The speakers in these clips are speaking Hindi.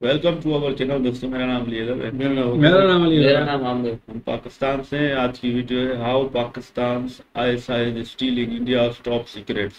वेलकम टू अवर चैनल दोस्तों। मेरा नाम लिएगा। मेरा नाम आमिर। हम पाकिस्तान से हैं। आज की वीडियो है how Pakistan ISI is stealing India's top secrets.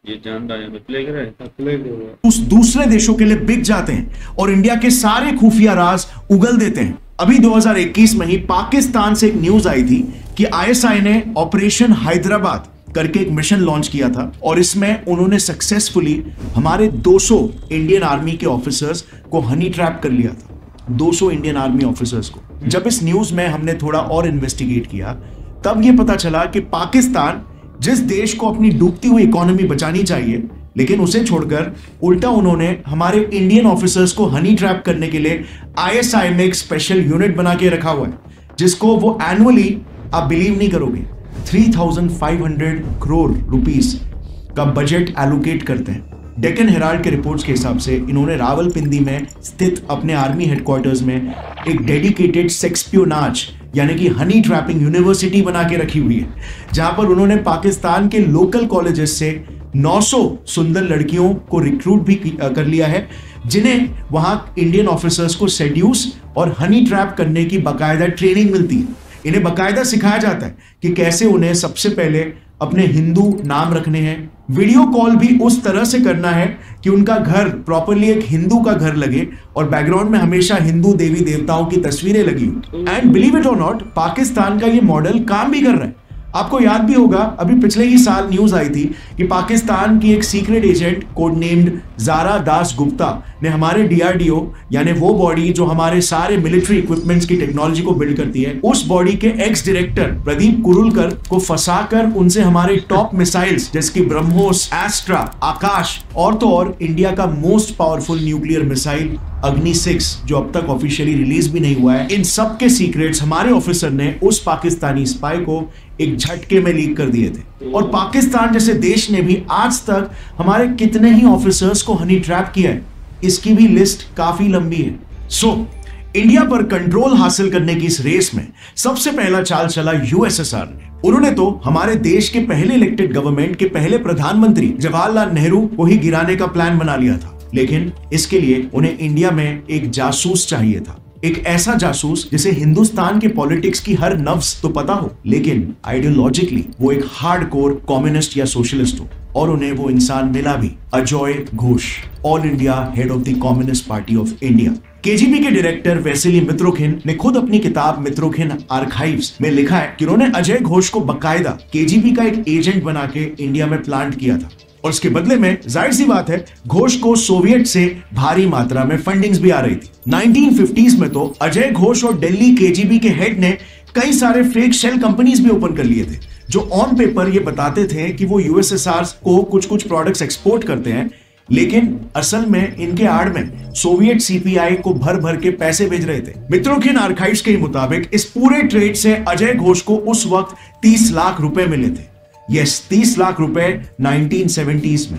ये जानना है, हमें प्ले करें। उस दूसरे देशों के लिए बिक जाते हैं और इंडिया के सारे खुफिया राज उगल देते हैं। अभी 2021 में ही पाकिस्तान से एक न्यूज आई थी कि आईएसआई ने ऑपरेशन हैदराबाद करके एक मिशन लॉन्च किया था और इसमें उन्होंने सक्सेसफुली हमारे 200 इंडियन आर्मी के ऑफिसर्स को हनी ट्रैप कर लिया था। 200 इंडियन आर्मी ऑफिसर्स को। जब इस न्यूज में हमने थोड़ा और इन्वेस्टिगेट किया तब यह पता चला कि पाकिस्तान जिस देश को अपनी डूबती हुई इकोनॉमी बचानी चाहिए, लेकिन उसे छोड़कर उल्टा उन्होंने हमारे इंडियन ऑफिसर्स को हनी ट्रैप करने के लिए आईएसआई में एक स्पेशल यूनिट बना के रखा हुआ है, जिसको वो एनुअली, आप बिलीव नहीं करोगे, 3,500 करोड़ रुपीस का बजट एलोकेट करते हैं। डेक्कन हेराल्ड के रिपोर्ट्स के हिसाब से इन्होंने रावलपिंडी में स्थित अपने आर्मी हेडक्वार्टर्स में एक डेडिकेटेड सेक्सपियोनाज यानी कि हनी ट्रैपिंग यूनिवर्सिटी बना के रखी हुई है, जहां पर उन्होंने पाकिस्तान के लोकल कॉलेजेस से 900 सुंदर लड़कियों को रिक्रूट भी कर लिया है, जिन्हें वहां इंडियन ऑफिसर्स को सेड्यूस और हनी ट्रैप करने की बाकायदा ट्रेनिंग मिलती है। इन्हें बाकायदा सिखाया जाता है कि कैसे उन्हें सबसे पहले अपने हिंदू नाम रखने हैं, वीडियो कॉल भी उस तरह से करना है कि उनका घर प्रॉपरली एक हिंदू का घर लगे और बैकग्राउंड में हमेशा हिंदू देवी देवताओं की तस्वीरें लगी हुई। एंड बिलीव इट और नॉट, पाकिस्तान का ये मॉडल काम भी कर रहा है। आपको याद भी होगा, अभी पिछले ही साल न्यूज आई थी कि पाकिस्तान की एक secret agent code named Zara Das Gupta ने हमारे डीआरडीओ यानी वो बॉडी जो हमारे सारे मिलिट्री इक्विपमेंट्स की टेक्नोलॉजी को बिल्ड करती है, उस बॉडी के एक्स डायरेक्टर प्रदीप कुरुलकर को फंसाकर उनसे हमारे टॉप मिसाइल्स जैसे कि ब्रह्मोस, एस्ट्रा, आकाश और तो और इंडिया का मोस्ट पावरफुल न्यूक्लियर मिसाइल अग्नि 6 जो अब तक ऑफिशियली रिलीज भी नहीं हुआ है, इन सब के सीक्रेट्स हमारे ऑफिसर ने उस पाकिस्तानी स्पाई को एक झटके में लीक कर दिए थे। और पाकिस्तान जैसे देश ने भी आज तक हमारे कितने ही ऑफिसर्स को हनी ट्रैप किया है, इसकी भी लिस्ट काफी लंबी है। सो इंडिया पर कंट्रोल हासिल करने की इस रेस में सबसे पहला चाल चला यूएसएसआर ने। उन्होंने तो हमारे देश के पहले इलेक्टेड गवर्नमेंट के पहले प्रधानमंत्री जवाहरलाल नेहरू को ही गिराने का प्लान बना लिया था, लेकिन इसके लिए उन्हें इंडिया में एक जासूस चाहिए था, एक ऐसा जासूस जिसे हिंदुस्तान के पॉलिटिक्स की हर नफ्स तो पता हो, लेकिन आइडियोलॉजिकली वो एक हार्डकोर कम्युनिस्ट या सोशलिस्ट हो। और उन्हें वो इंसान मिला भी, Ajay Ghosh, all India head of the communist party of India. KGB के डायरेक्टर वैसिली मित्रोखिन ने खुद अपनी किताब मित्रोखिन आर्काइव्स में लिखा है कि उन्होंने अजय घोष को बकायदा केजीबी का एक एजेंट बना के इंडिया में प्लांट किया था, और उसके बदले में जाहिर सी बात है घोष को सोवियत से भारी मात्रा में फंडिंग्स भी आ रही थी। 1950s में तो अजय घोष और दिल्ली केजीबी के हेड ने कई सारे फेक शेल कंपनीज भी ओपन कर लिए थे, जो ऑन पेपर ये बताते थे कि वो यूएसएसआर को कुछ कुछ प्रोडक्ट्स एक्सपोर्ट करते हैं, लेकिन असल में इनके आड़ में सोवियत सीपीआई को भर भर के पैसे भेज रहे थे। मित्रोखिन आर्काइव्स के मुताबिक इस पूरे ट्रेड से अजय घोष को उस वक्त 30 लाख रुपए मिले थे। यस, 30 लाख रुपए 1970s में,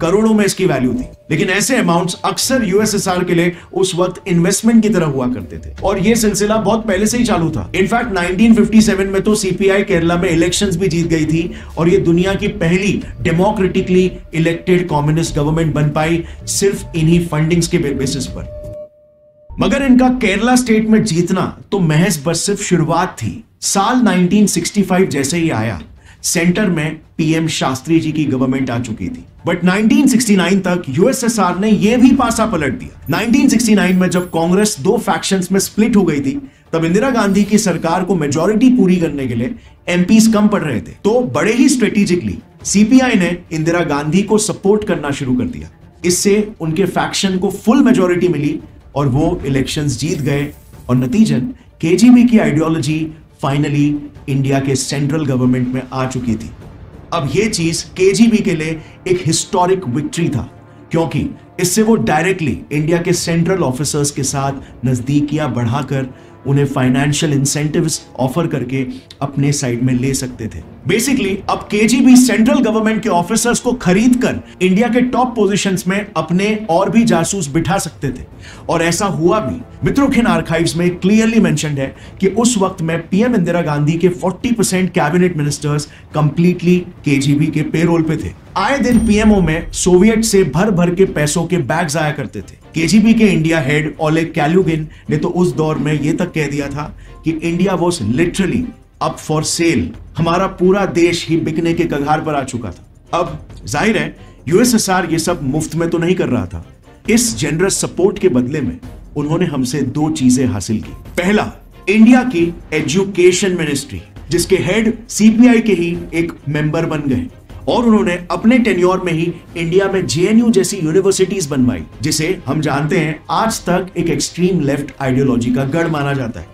करोड़ों में इसकी वैल्यू थी। लेकिन ऐसे अमाउंट्स अक्सर यूएसएसआर के लिए उस वक्त इन्वेस्टमेंट की तरह हुआ करते थे, और यह सिलसिला बहुत पहले से ही चालू था। इनफैक्ट 1957 में तो सीपीआई केरला में इलेक्शंस भी जीत गई थी, और यह दुनिया की पहली डेमोक्रेटिकली इलेक्टेड कम्युनिस्ट गवर्नमेंट बन पाई सिर्फ इन्हीं फंडिंग्स के बेसिस पर। मगर इनका केरला स्टेट में जीतना तो महज बस सिर्फ शुरुआत थी। साल 1965 जैसे ही आया, सेंटर में पीएम शास्त्री जी की गवर्नमेंट आ चुकी थी, बट 1969 तक यूएसएसआर ने यह भी पासा पलट दिया। 1969 में जब कांग्रेस दो फैक्शंस में स्प्लिट हो गई थी, तब इंदिरा गांधी की सरकार को मेजॉरिटी पूरी करने के लिए एमपीज कम पड़ रहे थे, तो बड़े ही स्ट्रेटेजिकली सीपीआई ने इंदिरा गांधी को सपोर्ट करना शुरू कर दिया। इससे उनके फैक्शन को फुल मेजॉरिटी मिली और वो इलेक्शंस जीत गए, और नतीजन केजीबी की आइडियोलॉजी फाइनली इंडिया के सेंट्रल गवर्नमेंट में आ चुकी थी। अब यह चीज केजीबी के लिए एक हिस्टोरिक विक्ट्री था, क्योंकि इससे वो डायरेक्टली इंडिया के सेंट्रल ऑफिसर्स के साथ नजदीकियां बढ़ाकर उन्हें फाइनेंशियल इंसेंटिव्स ऑफर करके अपने साइड में ले सकते थे। बेसिकली अब केजीबी सेंट्रल गवर्नमेंट के ऑफिसर्स को खरीद कर इंडिया के टॉप पोजीशंस में अपने और भी जासूस बिठा सकते थे, और ऐसा हुआ भी। मित्रों, आर्काइव्स में क्लियरली मेंशन्ड है कि उस वक्त में पीएम इंदिरा गांधी के 40% कैबिनेट मिनिस्टर्स कंप्लीटली केजीबी के पेरोल पे थे। आए दिन पीएमओ में सोवियत से भर भर के पैसों के बैग्स आया करते थे। केजीबी के इंडिया हेड ओलेग कैल्युगिन ने तो उस दौर में यह तक कह दिया था कि India was literally up for sale, हमारा पूरा देश ही बिकने के कगार पर आ चुका था। अब जाहिर है यूएसएसआर ये सब मुफ्त में तो नहीं कर रहा था। इस जेनरस सपोर्ट के बदले में उन्होंने हमसे दो चीजें हासिल की। पहला, इंडिया की एजुकेशन मिनिस्ट्री, जिसके हेड सीपीआई के ही एक मेंबर बन गए, और उन्होंने अपने टेन्योर में ही इंडिया में जेएनयू जैसी यूनिवर्सिटीज बनवाई, जिसे हम जानते हैं आज तक एक एक्सट्रीम लेफ्ट आइडियोलॉजी का गढ़ माना जाता है।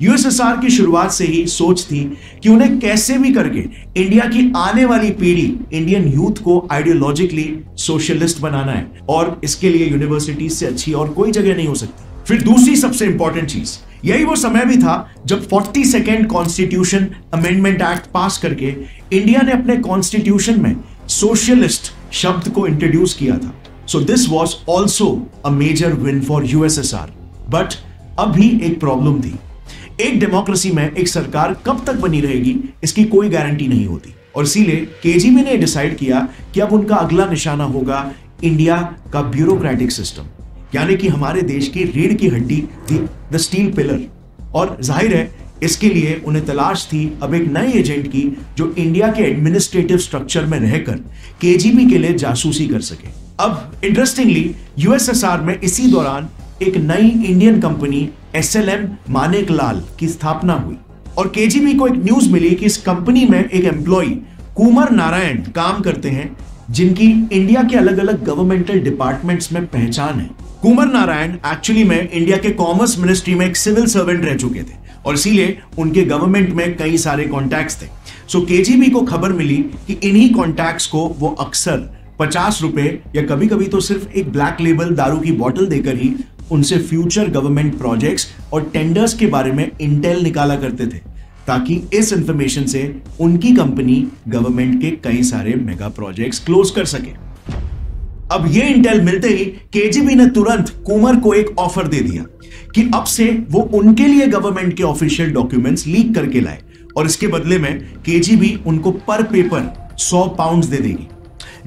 यूएसएसआर की शुरुआत से ही सोच थी कि उन्हें कैसे भी करके इंडिया की आने वाली पीढ़ी, इंडियन यूथ को आइडियोलॉजिकली सोशलिस्ट बनाना है, और इसके लिए यूनिवर्सिटीज से अच्छी और कोई जगह नहीं हो सकती। फिर दूसरी सबसे इंपॉर्टेंट चीज, यही वो समय भी था जब 42nd कॉन्स्टिट्यूशन अमेंडमेंट एक्ट पास करके इंडिया ने अपने कॉन्स्टिट्यूशन में सोशलिस्ट शब्द को इंट्रोड्यूस किया था। So this was also a major win for USSR. But अब भी एक प्रॉब्लम थी। एक डेमोक्रेसी में एक सरकार कब तक बनी रहेगी इसकी कोई गारंटी नहीं होती, और इसीलिए केजीबी ने डिसाइड किया कि अब उनका अगला निशाना होगा इंडिया का ब्यूरोक्रेटिक सिस्टम, यानी कि हमारे देश की रीढ़ की हड्डी थी, द स्टील पिलर। और जाहिर है इसके लिए उन्हें तलाश थी अब एक नए एजेंट की जो इंडिया के एडमिनिस्ट्रेटिव स्ट्रक्चर में रहकर केजीबी के लिए जासूसी कर सके। अब इंटरेस्टिंगली यूएसएसआर में इसी दौरान एक नई इंडियन कंपनी एसएलएम मानेकलाल की स्थापना हुई, और केजीबी को एक न्यूज मिली कि इस कंपनी में एक एम्प्लॉय कुमार नारायण काम करते हैं, जिनकी इंडिया के अलग अलग गवर्नमेंटल डिपार्टमेंट्स में पहचान है। कुमार नारायण एक्चुअली में इंडिया के कॉमर्स मिनिस्ट्री में एक सिविल सर्वेंट रह चुके थे, और इसीलिए उनके गवर्नमेंट में कई सारे कॉन्टैक्ट्स थे। सो केजीबी को खबर मिली कि इन्हीं कॉन्टैक्ट्स को वो अक्सर 50 रुपए या कभी कभी तो सिर्फ एक ब्लैक लेबल दारू की बोतल देकर ही उनसे फ्यूचर गवर्नमेंट प्रोजेक्ट्स और टेंडर्स के बारे में इंटेल निकाला करते थे, ताकि इस इंफॉर्मेशन से उनकी कंपनी गवर्नमेंट के कई सारे मेगा प्रोजेक्ट्स क्लोज कर सके। अब ये इंटेल मिलते ही केजीबी ने तुरंत कुमार को एक ऑफर दे दिया कि अब से वो उनके लिए गवर्नमेंट के ऑफिशियल डॉक्यूमेंट्स लीक करके लाए, और इसके बदले में केजीबी उनको पर पेपर 100 पाउंड दे देगी।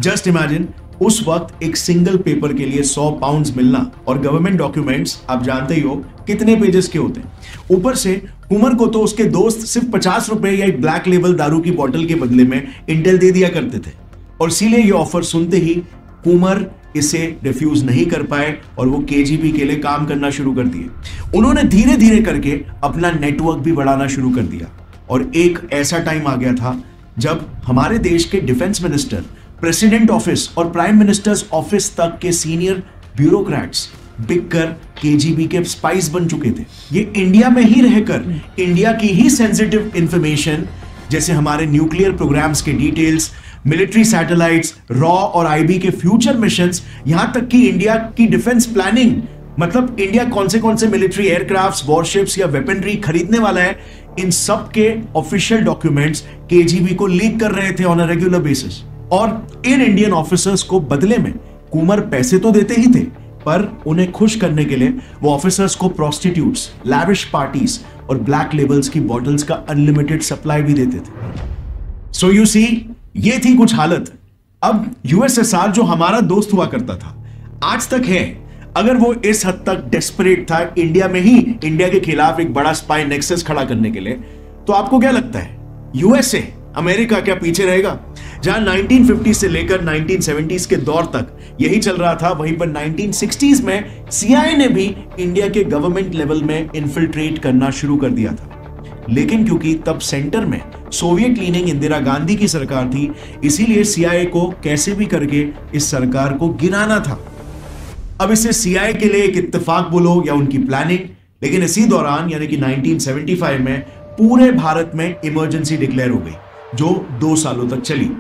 जस्ट इमेजिन, उस वक्त एक सिंगल पेपर के लिए 100 पाउंड मिलना, और गवर्नमेंट डॉक्यूमेंट्स आप जानते ही हो कितने पेजेस के होते हैं। ऊपर से कुमार को तो उसके दोस्त सिर्फ 50 रुपए या एक ब्लैक लेबल दारू की बोतल के बदले में इंटेल दे दिया करते थे, और इसीलिए ये ऑफर सुनते ही कुमार इसे रिफ्यूज नहीं कर पाए और वो केजीबी के लिए काम करना शुरू कर दिए। उन्होंने धीरे धीरे करके अपना नेटवर्क भी बढ़ाना शुरू कर दिया, और एक ऐसा टाइम आ गया था जब हमारे देश के डिफेंस मिनिस्टर, प्रेसिडेंट ऑफिस और प्राइम मिनिस्टर्स ऑफिस तक के सीनियर ब्यूरोक्रेट्स बिककर केजीबी के स्पाइस बन चुके थे। ये इंडिया में ही रहकर इंडिया की ही सेंसिटिव इंफॉर्मेशन, जैसे हमारे न्यूक्लियर प्रोग्राम्स के डिटेल्स, मिलिट्री सैटेलाइट्स, रॉ और आईबी के फ्यूचर मिशंस, यहां तक कि इंडिया की डिफेंस प्लानिंग, मतलब इंडिया कौन से मिलिट्री एयरक्राफ्ट्स, वॉरशिप्स या वेपनरी खरीदने वाला है, इन सब के ऑफिशियल डॉक्यूमेंट्स केजीबी को लीक कर रहे थे ऑन अ रेगुलर बेसिस। और इन इंडियन ऑफिसर्स को बदले में कुमार पैसे तो देते ही थे, पर उन्हें खुश करने के लिए वो ऑफिसर्स को प्रोस्टिट्यूट्स, लैविश पार्टीज और ब्लैक लेबल्स की बॉटल्स का अनलिमिटेड सप्लाई भी देते थे। सो यू सी, ये थी कुछ हालत। अब यूएसएसआर जो हमारा दोस्त हुआ करता था, आज तक है, अगर वो इस हद तक डेस्परेट था इंडिया में ही इंडिया के खिलाफ एक बड़ा स्पाई नेक्सस खड़ा करने के लिए, तो आपको क्या लगता है यूएसए, अमेरिका क्या पीछे रहेगा? जहां 1950 से लेकर 1970s के दौर तक यही चल रहा था, वहीं पर 1960s में सीआईए ने भी इंडिया के गवर्नमेंट लेवल में इन्फिल्ट्रेट करना शुरू कर दिया था। लेकिन क्योंकि तब सेंटर में सोवियत लीनिंग इंदिरा गांधी की सरकार थी, इसीलिए सीआईए को कैसे भी करके इस सरकार को गिराना था। अब इसे सीआईए के लिए एक इत्तेफाक बोलो या उनकी प्लानिंग, लेकिन इसी दौरान यानी कि 1975 में पूरे भारत में इमरजेंसी डिक्लेयर हो गई, जो 2 सालों तक चली।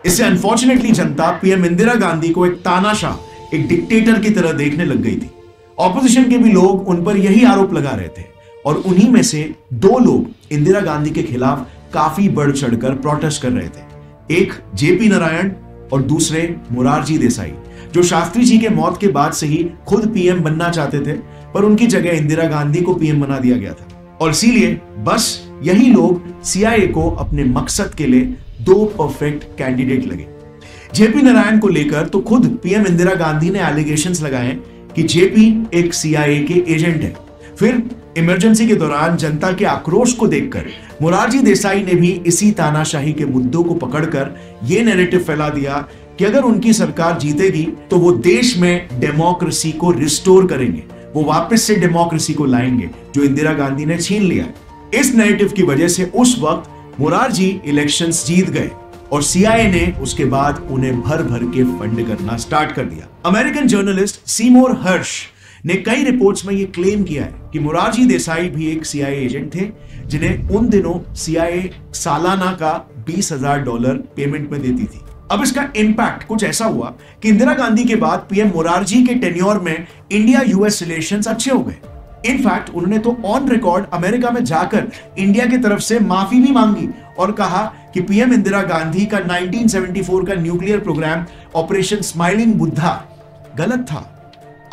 इससे अनफॉर्चुनेटली जनता पीएम इंदिरा गांधी को एक तानाशाह, एक डिक्टेटर की तरह देखने लग गई थी, ऑपोजिशन के भी लोग उन पर यही आरोप लगा रहे थे और उन्हीं में से 2 लोग इंदिरा गांधी के खिलाफ काफी बढ़ चढ़कर प्रोटेस्ट कर रहे थे। एक जेपी नारायण और दूसरे मोरारजी देसाई, जो शास्त्री जी के मौत के बाद से ही खुद पीएम बनना चाहते थे, पर उनकी जगह इंदिरा गांधी को पीएम बना दिया गया था और इसीलिए बस यही लोग सीआईए को अपने मकसद के लिए 2 परफेक्ट कैंडिडेट लगे। जेपी नारायण को लेकर तो खुद पीएम इंदिरा गांधी ने एलिगेशंस लगाए कि जेपी एक सीआईए के एजेंट है। फिर इमरजेंसी के दौरान जनता के आक्रोश को देखकर मोरारजी देसाई ने भी इसी तानाशाही के मुद्दों को पकड़कर यह नैरेटिव फैला दिया कि अगर उनकी सरकार जीतेगी तो वो देश में डेमोक्रेसी को रिस्टोर करेंगे, वो वापस से डेमोक्रेसी को लाएंगे जो इंदिरा गांधी ने छीन लिया। इस नैरेटिव की वजह से उस वक्त मोरारजी इलेक्शंस जीत गए और सीआईए ने उसके बाद उन्हें भर भर के फंड करना स्टार्ट कर दिया। अमेरिकन जर्नलिस्ट सीमोर हर्श ने कई रिपोर्ट्स में यह क्लेम किया है कि मोरारजी देसाई भी एक सीआईए एजेंट थे, जिन्हें उन दिनों सीआईए सालाना का $20,000 पेमेंट में देती थी। अब इसका इंपैक्ट कुछ ऐसा हुआ कि इंदिरा गांधी के बाद पीएम मोरारजी के टेन्योर में इंडिया यूएस रिलेशंस अच्छे हो गए। इनफैक्ट उन्होंने तो ऑन रिकॉर्ड अमेरिका में जाकर इंडिया की तरफ से माफी भी मांगी और कहा कि पीएम इंदिरा गांधी का 1974 का nuclear programme operation smiling Buddha गलत था।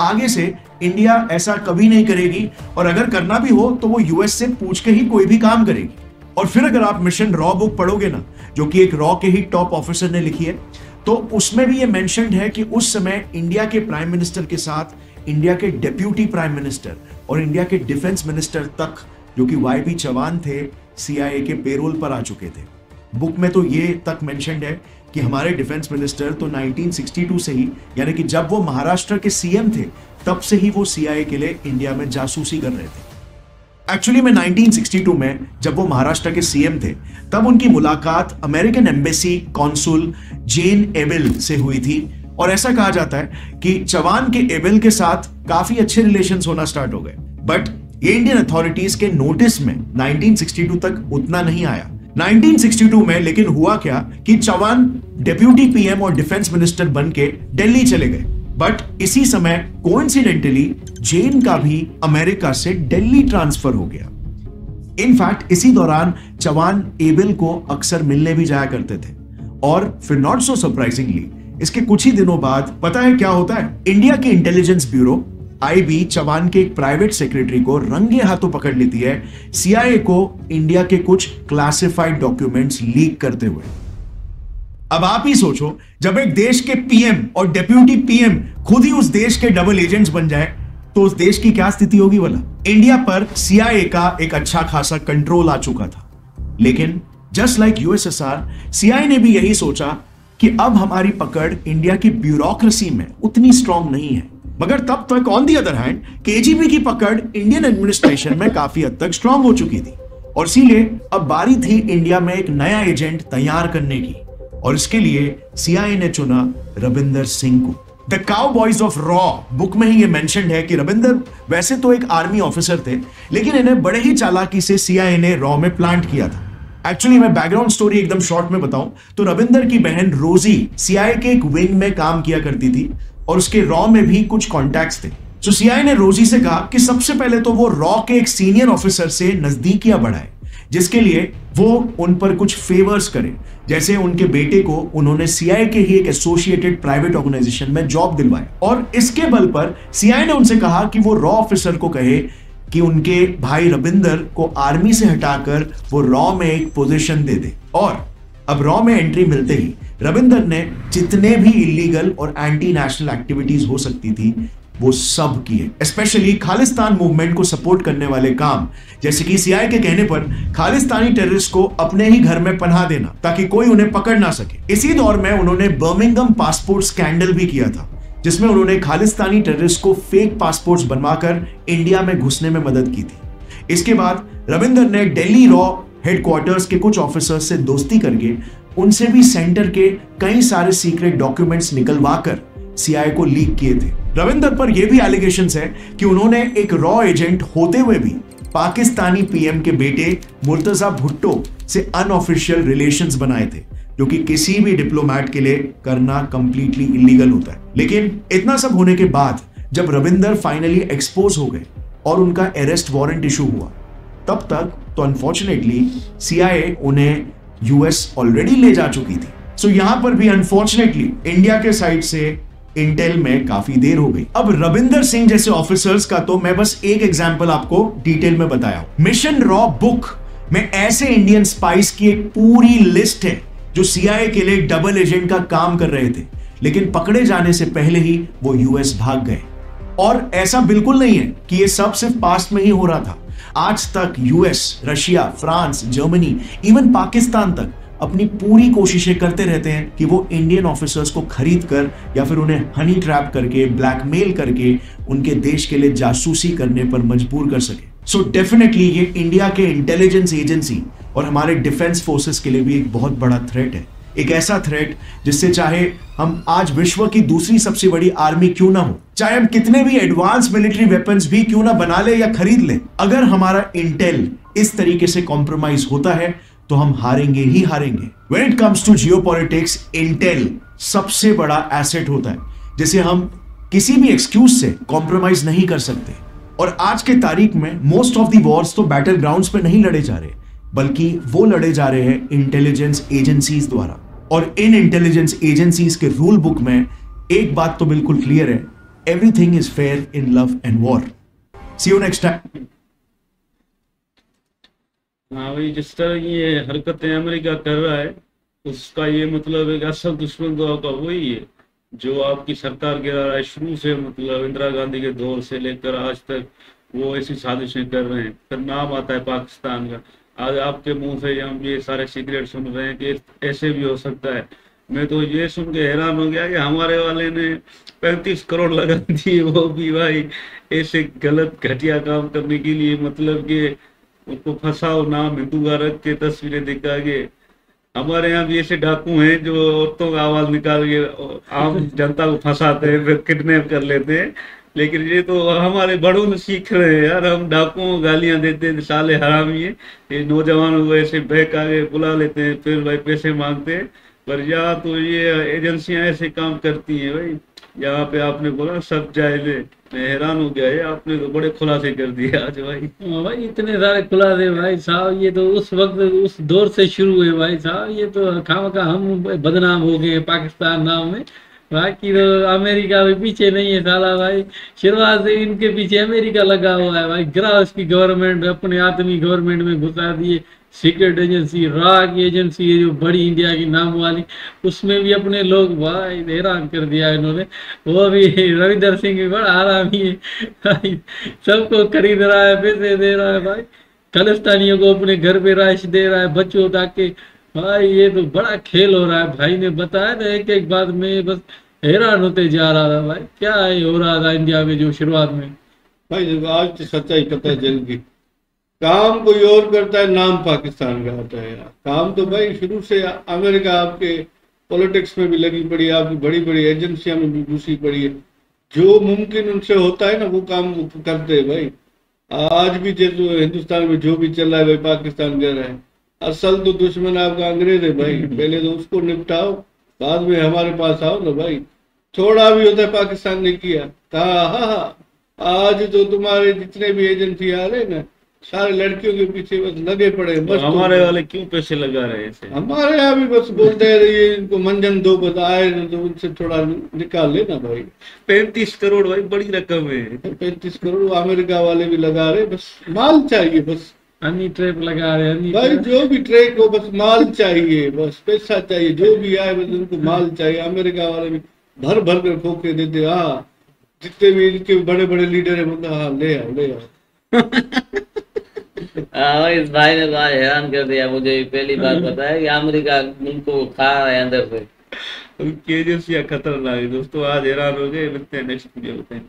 आगे से इंडिया ऐसा कभी नहीं करेगी और अगर करना भी हो तो वो यूएस से पूछ के ही कोई भी काम करेगी। और फिर अगर आप मिशन रॉ बुक पढ़ोगे ना, जो कि एक रॉ के ही टॉप ऑफिसर ने लिखी है, तो उसमें भी ये मेंशन्ड है कि उस समय इंडिया के प्राइम मिनिस्टर के साथ इंडिया के डेप्यूटी प्राइम मिनिस्टर और इंडिया के डिफेंस मिनिस्टर तक, जो कि वाईबी चौहान थे, सीआईए के पेरोल पर आ चुके थे। बुक में तो ये तक मेंशन्ड है कि हमारे डिफेंस मिनिस्टर तो 1962 से ही, यानी कि जब वो महाराष्ट्र के सीएम थे, तब से ही वो सीआईए के लिए इंडिया में जासूसी कर रहे थे। एक्चुअली में 1962 में जब वो महाराष्ट्र के सीएम थे, तब उनकी मुलाकात अमेरिकन एम्बेसी कॉन्सुल जेन एबेल से हुई थी और ऐसा कहा जाता है कि चौहान के एबेल के साथ काफी अच्छे रिलेशंस होना स्टार्ट हो गए। बट ये इंडियन अथॉरिटीज के नोटिस में 1962 तक उतना नहीं आया। 1962 में लेकिन हुआ क्या कि चौहान डेप्यूटी पीएम और डिफेंस मिनिस्टर बन के दिल्ली चले गए। बट इसी समय कोइंसिडेंटली जेन का भी अमेरिका से दिल्ली ट्रांसफर हो गया। इनफैक्ट इसी दौरान चौहान एबेल को अक्सर मिलने भी जाया करते थे और फिर नॉट सो सरप्राइजिंगली इसके कुछ ही दिनों बाद पता है क्या होता है? इंडिया की इंटेलिजेंस ब्यूरो आईबी चौहान के एक प्राइवेट सेक्रेटरी को रंगे हाथों पकड़ लेती है सीआईए को इंडिया के कुछ क्लासिफाइड डॉक्यूमेंट्स लीक करते हुए। अब आप ही सोचो, जब एक देश के पीएम और डेप्यूटी पीएम खुद ही उस देश के डबल एजेंट्स बन जाए तो उस देश की क्या स्थिति होगी वाला। इंडिया पर सीआईए का एक अच्छा खासा कंट्रोल आ चुका था, लेकिन जस्ट लाइक यूएसएसआर, सीआईए ने भी यही सोचा कि अब हमारी पकड़ इंडिया की ब्यूरोक्रेसी में उतनी स्ट्रांग नहीं है। मगर तब तक on the other hand KGB की पकड़ इंडियन एडमिनिस्ट्रेशन में काफी हद तक स्ट्रांग हो चुकी थी और इसीलिए अब बारी थी इंडिया में एक नया एजेंट तैयार करने की और इसके लिए सीआईए ने चुना रविंदर सिंह को। The cowboys of raw book में ही ये मेंशन्ड है कि रविंदर वैसे तो एक आर्मी ऑफिसर थे, लेकिन इन्हें बड़े ही चालाकी से सीआईए ने रॉ में प्लांट किया था। एक्चुअली मैं बैकग्राउंड स्टोरी एकदम शॉर्ट में बताऊं तो रविंदर की बहन रोजी सीआईए के एक विंग में काम किया करती थी और उसके रॉ में भी कुछ कॉन्टैक्ट्स थे। तो सीआईए ने रोजी से कहा कि सबसे पहले तो वो रॉ के एक सीनियर ऑफिसर से नजदीकियां बढ़ाए, जिसके लिए वो उन पर कुछ फेवर्स करे। जैसे उनके बेटे को उन्होंने सीआईए के ही एक एसोसिएटेड प्राइवेट ऑर्गेनाइजेशन में जॉब दिलवाए और इसके बल पर सीआईए ने उनसे कहा कि वो रॉ ऑफिसर को कहे कि उनके भाई रविंदर को आर्मी से हटाकर वो रॉ में एक पोजीशन दे दे। और अब रॉ में एंट्री मिलते ही रविंदर ने जितने भी इलीगल और एंटी नेशनल एक्टिविटीज हो सकती थी वो सब किए, स्पेशली खालिस्तान मूवमेंट को सपोर्ट करने वाले काम, जैसे कि सीआईए के कहने पर खालिस्तानी टेररिस्ट को अपने ही घर में पनाह देना ताकि कोई उन्हें पकड़ ना सके। इसी दौर में उन्होंने बर्मिंघम पासपोर्ट स्कैंडल भी किया था, जिसमें उन्होंने खालिस्तानी टेररिस्ट को फेक पासपोर्ट्स बनवाकर इंडिया में घुसने में मदद की थी। इसके बाद रविंदर ने दिल्ली रॉ हेडक्वार्टर्स के कुछ ऑफिसर्स से दोस्ती करके उनसे भी सेंटर के कई सारे सीक्रेट डॉक्यूमेंट्स निकलवाकर सीआईए को लीक किए थे। रविंदर पर यह भी एलिगेशंस है कि उन्होंने एक रॉ एजेंट होते हुए भी पाकिस्तानी पीएम के बेटे मुर्तजा भुट्टो से अनऑफिशियल रिलेशंस बनाए थे, जो कि किसी भी डिप्लोमैट के लिए करना कंप्लीटली इलीगल होता है। लेकिन इतना सब होने के बाद जब रविंदर फाइनली एक्सपोज हो गए और उनका अरेस्ट वारंट इशू हुआ, तब तक तो अनफॉर्चुनेटली CIA उन्हें US ऑलरेडी ले जा चुकी थी। सो यहां पर भी अनफॉर्चुनेटली इंडिया के साइड से इंटेल में काफी देर हो गई। अब रविंदर सिंह जैसे ऑफिसर्स का तो मैं बस एक एग्जांपल आपको डिटेल में बताया हूं। मिशन रॉ बुक में ऐसे इंडियन स्पाइस की एक पूरी लिस्ट है जो CIA के लिए डबल एजेंट का काम कर रहे थे, लेकिन पकड़े जाने से पहले ही वो US भाग गए। और ऐसा बिल्कुल नहीं है कि ये सब सिर्फ पास्ट में ही हो रहा था। आज तक US, Russia, France, Germany, even Pakistan तक अपनी पूरी कोशिशें करते रहते हैं कि वो इंडियन ऑफिसर्स को खरीद कर या फिर उन्हें हनी ट्रैप करके, ब्लैकमेल करके उनके देश के लिए जासूसी करने पर मजबूर कर सके। सो डेफिनेटली ये इंडिया के इंटेलिजेंस एजेंसी और हमारे डिफेंस फोर्सेस के लिए भी एक बहुत बड़ा थ्रेट है। एक ऐसा थ्रेट जिससे चाहे हम आज विश्व की दूसरी सबसे बड़ी आर्मी क्यों ना हो, चाहे हम कितने भी एडवांस मिलिट्री वेपन्स भी क्यों ना बना ले या खरीद ले, अगर हमारा इंटेल इस तरीके से कॉम्प्रोमाइज होता है तो हम हारेंगे ही हारेंगे। When it comes to geopolitics, Intel सबसे बड़ा एसेट होता है जिसे हम किसी भी एक्सक्यूज से कॉम्प्रोमाइज नहीं कर सकते। और आज के तारीख में मोस्ट ऑफ दी वॉर्स तो बैटल ग्राउंड्स पे नहीं लड़े जा रहे, बल्कि वो लड़े जा रहे हैं इंटेलिजेंस एजेंसीज द्वारा। और इन इंटेलिजेंस एजेंसीज के रूल बुक में एक बात तो बिल्कुल क्लियर है, everything is fair in love and war. See you next time. हाँ भाई, जिस तरह ये हरकतें अमेरिका कर रहा है उसका ये मतलब एक असल दुश्मन तो आपका वही है जो आपकी सरकार गिरा रहा है शुरू से, मतलब इंदिरा गांधी के दौर से लेकर आज तक वो ऐसी साजिशें कर रहे हैं। फिर नाम आता है पाकिस्तान का। आज आपके मुंह से हम ये सारे सीक्रेट सुन रहे हैं कि ऐसे भी हो सकता है। मैं तो ये सुन के हैरान हो गया कि हमारे वाले ने 35 करोड़ लगा दिए, वो भी भाई ऐसे गलत घटिया काम करने के लिए, मतलब कि उनको फंसाओ, नाम हिंदू का रख के तस्वीरें दिखा के। हमारे यहाँ भी ऐसे डाकू हैं जो औरतों का आवाज निकाल के आम जनता को फंसाते हैं, फिर किडनैप कर लेते हैं। लेकिन ये तो हमारे बड़ों ने सीख रहे हैं यार। हम डाकुओं को गालियां देते हैं, साले हरामी है, ये नौजवानों को ऐसे बहक आगे बुला लेते हैं, फिर भाई पैसे मांगते हैं। पर यहाँ तो ये एजेंसियां ऐसे काम करती हैं भाई। यहाँ पे आपने बोला सब जायज है, मैं हैरान हो गया है, आपने तो बड़े खुलासे कर दिए आज भाई। भाई इतने सारे खुलासे भाई साहब, ये तो उस वक्त उस दौर से शुरू हुए भाई साहब। ये तो खामखा हम बदनाम हो गए पाकिस्तान नाम में। बाकी तो अमेरिका भी पीछे नहीं है साला भाई, शुरुआत से इनके पीछे अमेरिका लगा हुआ है भाई। गिरा उसकी गवर्नमेंट, अपने आदमी गवर्नमेंट में घुसा दिए। सीक्रेट एजेंसी, रॉ की एजेंसी है जो बड़ी इंडिया की नाम वाली, उसमें भी अपने लोग भाई हैरान कर दिया इन्होंने। वो भी रविंदर सिंह भी बड़ा आरामी है भाई, सबको खरीद रहा है, पैसे दे रहा है भाई, खालिस्तानियों को अपने घर पे राइश दे रहा है, बच्चों ताकि भाई ये तो बड़ा खेल हो रहा है। भाई ने बताया ना एक एक बात में, बस हैरान होते जा रहा था भाई, क्या हो रहा था इंडिया में जो शुरुआत में। भाई आज तो सच्चाई पता चल गई, काम कोई और करता है, नाम पाकिस्तान का होता है यार। काम तो भाई शुरू से अमेरिका आपके पॉलिटिक्स में भी लगी पड़ी है, आपकी बड़ी बड़ी एजेंसियां में भी घुसी पड़ी है। जो मुमकिन उनसे होता है ना वो काम करते हैं भाई। आज भी जैसे हिंदुस्तान में जो भी चल रहा है भाई, पाकिस्तान कर रहा है। असल तो दुश्मन आपका अंग्रेज है भाई, पहले तो उसको निपटाओ, बाद में हमारे पास आओ ना भाई। थोड़ा भी होता है पाकिस्तान ने किया कहा। आज तो तुम्हारे जितने भी एजेंसी आ रहे ना, सारे लड़कियों के पीछे बस लगे पड़े। बस हमारे वाले क्यों पैसे लगा रहे हैं? हमारे यहाँ भी बस बोलते रहिए इनको मंजन दो, बस आए तो उनसे थोड़ा निकाल लेना भाई। 35 करोड़ भाई बड़ी रकम है। 35 करोड़ अमेरिका वाले भी लगा रहे, बस माल चाहिए, बस हनी ट्रैप लगा रहे हैं भाई। जो भी ट्रैक हो बस माल चाहिए, बस पैसा चाहिए, जो भी आए बस उनको माल चाहिए। अमेरिका वाले भी भर भर कर ठोके देते। हाँ, जितने भी इनके बड़े बड़े लीडर है मतलब, हाँ ले आओ ले आओ। इस भाई ने भाई हैरान कर दिया मुझे। पहली बात बताया कि अमेरिका उनको खा रहा है अंदर से। उनकी एजेंसियां खतरनाक है दोस्तों। आज हैरान हो गए, मिलते हैं नेक्स्ट वीडियो में।